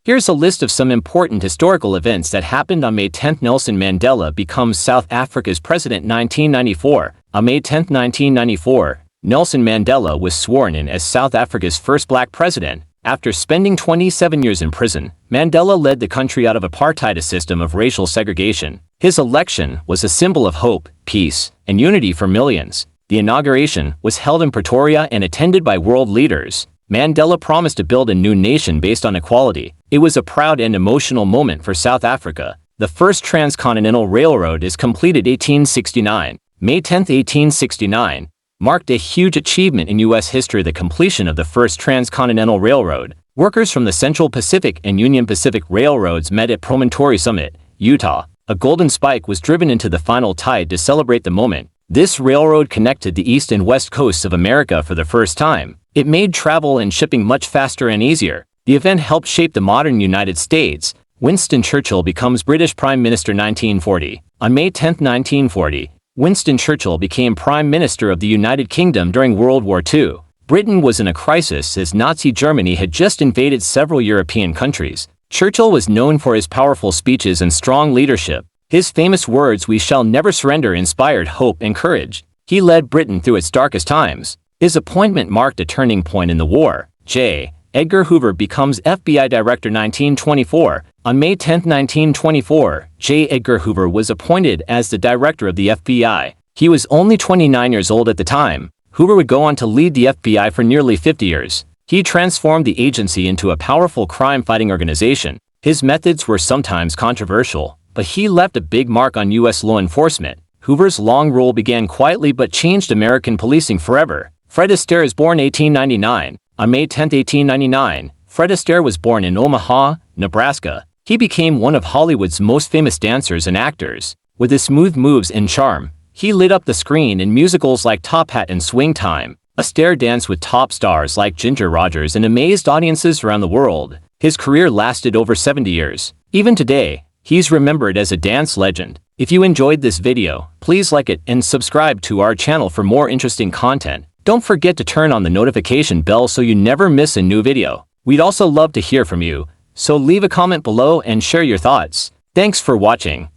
Here's a list of some important historical events that happened on May 10. Nelson Mandela becomes South Africa's president 1994. On May 10, 1994, Nelson Mandela was sworn in as South Africa's first black president. After spending 27 years in prison, Mandela led the country out of apartheid, a system of racial segregation. His election was a symbol of hope, peace, and unity for millions. The inauguration was held in Pretoria and attended by world leaders. Mandela promised to build a new nation based on equality. It was a proud and emotional moment for South Africa. The first Transcontinental Railroad is completed 1869. May 10, 1869, marked a huge achievement in U.S. history, the completion of the first Transcontinental Railroad. Workers from the Central Pacific and Union Pacific Railroads met at Promontory Summit, Utah. A golden spike was driven into the final tide to celebrate the moment. This railroad connected the east and west coasts of America for the first time. It made travel and shipping much faster and easier. The event helped shape the modern United States. Winston Churchill becomes British Prime Minister 1940. On May 10, 1940, Winston Churchill became Prime Minister of the United Kingdom during World War II. Britain was in a crisis as Nazi Germany had just invaded several European countries. Churchill was known for his powerful speeches and strong leadership. His famous words, "We shall never surrender," inspired hope and courage. He led Britain through its darkest times. His appointment marked a turning point in the war. J. Edgar Hoover becomes FBI Director 1924. On May 10, 1924, J. Edgar Hoover was appointed as the director of the FBI. He was only 29 years old at the time. Hoover would go on to lead the FBI for nearly 50 years. He transformed the agency into a powerful crime-fighting organization. His methods were sometimes controversial, but he left a big mark on U.S. law enforcement. Hoover's long rule began quietly but changed American policing forever. Fred Astaire is born 1899. On May 10, 1899, Fred Astaire was born in Omaha, Nebraska. He became one of Hollywood's most famous dancers and actors. With his smooth moves and charm, he lit up the screen in musicals like Top Hat and Swing Time. Astaire danced with top stars like Ginger Rogers and amazed audiences around the world. His career lasted over 70 years. Even today, he's remembered as a dance legend. If you enjoyed this video, please like it and subscribe to our channel for more interesting content. Don't forget to turn on the notification bell so you never miss a new video. We'd also love to hear from you, so leave a comment below and share your thoughts. Thanks for watching.